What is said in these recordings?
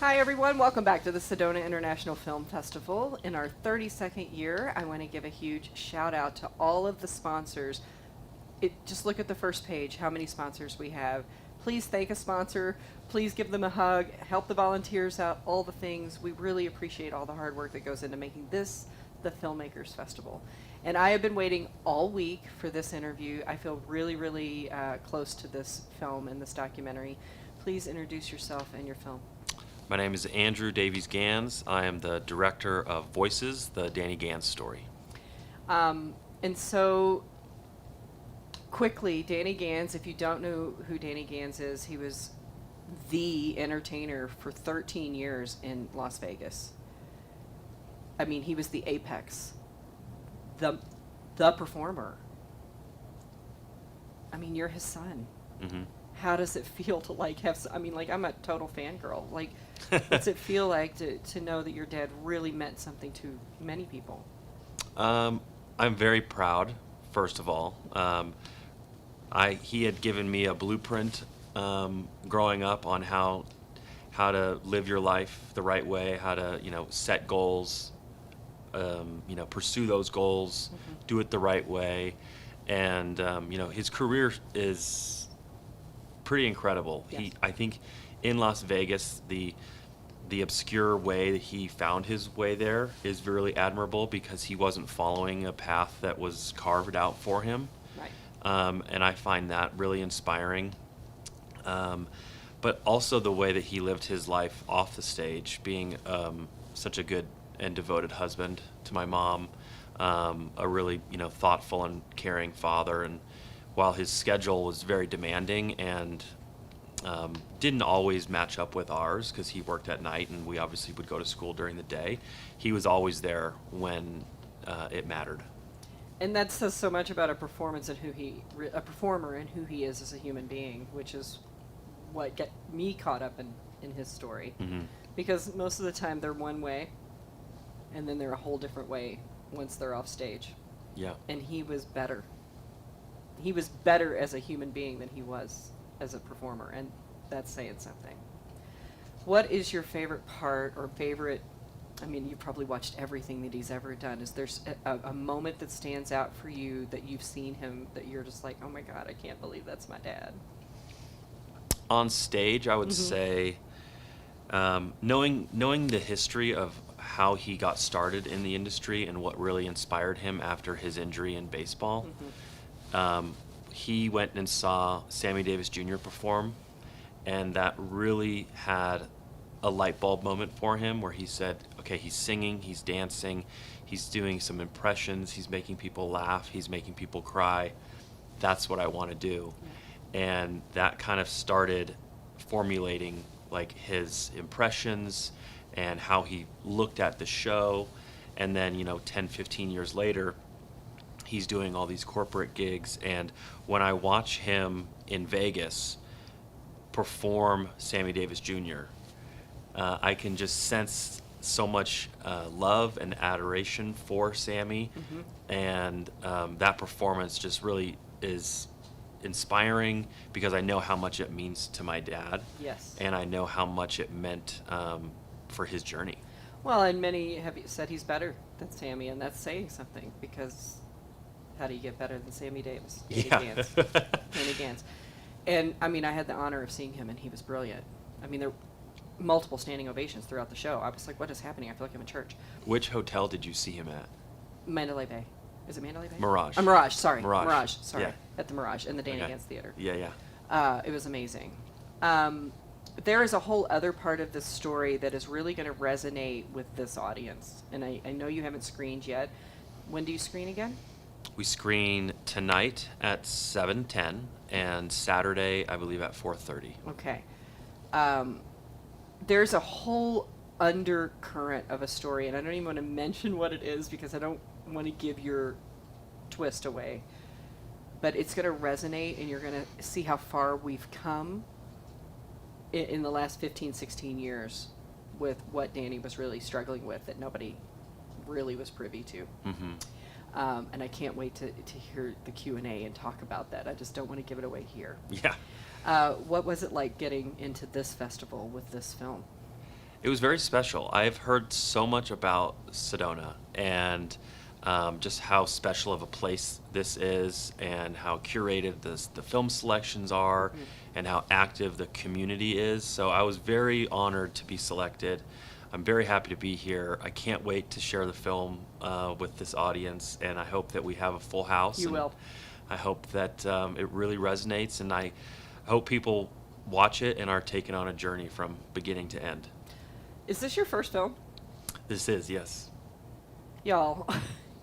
Hi everyone, welcome back to the Sedona International Film Festival. In our 32nd year, I want to give a huge shout out to all of the sponsors. Just look at the first page, how many sponsors we have. Please thank a sponsor, please give them a hug, help the volunteers out, all the things. We really appreciate all the hard work that goes into making this the Filmmakers Festival. And I have been waiting all week for this interview. I feel really close to this film and this documentary. Please introduce yourself and your film. My name is Andrew Davies Gans. I am the director of Voices, the Danny Gans story. And so, quickly, Danny Gans, if you don't know who Danny Gans is, he was the entertainer for 13 years in Las Vegas. I mean, he was the apex, the performer. I mean, you're his son. Mm-hmm. How does it feel to I'm a total fangirl. What's it feel like to know that your dad really meant something to many people? I'm very proud, first of all. He had given me a blueprint growing up on how to live your life the right way, how to, set goals, pursue those goals, do it the right way. And, his career is pretty incredible. Yes. I think in Las Vegas, the obscure way that he found his way there is really admirable because he wasn't following a path that was carved out for him. Right. And I find that really inspiring. But also the way that he lived his life off the stage, being such a good and devoted husband to my mom, a really thoughtful and caring father. And while his schedule was very demanding and didn't always match up with ours because he worked at night and we obviously would go to school during the day, he was always there when it mattered. And that says so much about a performance and a performer and who he is as a human being, which is what get me caught up in his story. Mm-hmm. Because most of the time they're one way, and then they're a whole different way once they're off stage. Yeah. And he was better. He was better as a human being than he was as a performer, and that's saying something. What is your favorite part or favorite? I mean, you probably watched everything that he's ever done. Is there a moment that stands out for you that you've seen him that you're just like, oh my God, I can't believe that's my dad? On stage, I would say, knowing the history of how he got started in the industry and what really inspired him after his injury in baseball. He went and saw Sammy Davis Jr. perform, and that really had a light bulb moment for him where he said, okay, he's singing, he's dancing, he's doing some impressions, he's making people laugh, he's making people cry. That's what I want to do. And that kind of started formulating his impressions and how he looked at the show. And then, 10, 15 years later, he's doing all these corporate gigs, and when I watch him in Vegas perform Sammy Davis Jr., I can just sense so much love and adoration for Sammy, and that performance just really is inspiring because I know how much it means to my dad. Yes. And I know how much it meant for his journey. Well, and many have said he's better than Sammy, and that's saying something because how do you get better than Sammy Davis? Gans. Danny Gans. And, I mean, I had the honor of seeing him, and he was brilliant. I mean, there were multiple standing ovations throughout the show. I was like, what is happening? I feel like I'm in church. Which hotel did you see him at? Mandalay Bay. Is it Mandalay Bay? Mirage. Mirage, sorry. Mirage. Sorry. Yeah. At the Mirage, in the Danny Gans Theater. Yeah. It was amazing. There is a whole other part of this story that is really going to resonate with this audience. And I know you haven't screened yet. When do you screen again? We screen tonight at 7:10 and Saturday, I believe, at 4:30. Okay. There's a whole undercurrent of a story, and I don't even want to mention what it is because I don't want to give your twist away. But it's going to resonate, and you're going to see how far we've come in the last 15, 16 years with what Danny was really struggling with that nobody really was privy to. And I can't wait to hear the Q&A and talk about that. I just don't want to give it away here. Yeah. What was it like getting into this festival with this film? It was very special. I've heard so much about Sedona and just how special of a place this is, and how curated the film selections are, and how active the community is. So I was very honored to be selected. I'm very happy to be here. I can't wait to share the film with this audience, and I hope that we have a full house. You and will. I hope that it really resonates, and I hope people watch it and are taken on a journey from beginning to end. Is this your first film? This is, yes. Y'all,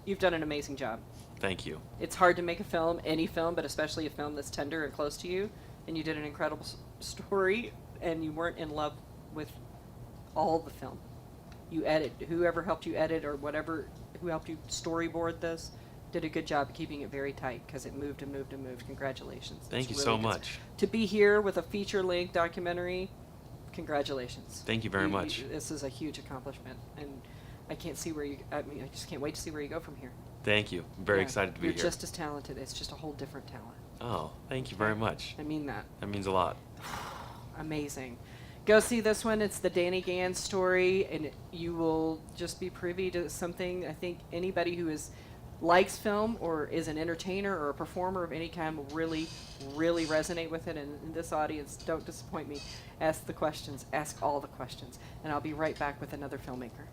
you've done an amazing job. Thank you. It's hard to make a film, any film, but especially a film that's tender and close to you. And you did an incredible story, and you weren't in love with all the film. You whoever helped you edit or whatever, who helped you storyboard this, did a good job of keeping it very tight, because it moved and moved and moved. Congratulations. Thank you It's so really good. much. To be here with a feature-length documentary, congratulations. Thank you very much. This is a huge accomplishment, and I just can't wait to see where you go from here. Thank you. I'm very Yeah, excited to be you're here. just as talented. It's just a whole different talent. Oh, thank you very much. I mean that. That means a lot. Amazing. Go see this one. It's the Danny Gans story, and you will just be privy to something. I think anybody who likes film or is an entertainer or a performer of any kind will really, really resonate with it. And in this audience, don't disappoint me. Ask the questions. Ask all the questions. And I'll be right back with another filmmaker.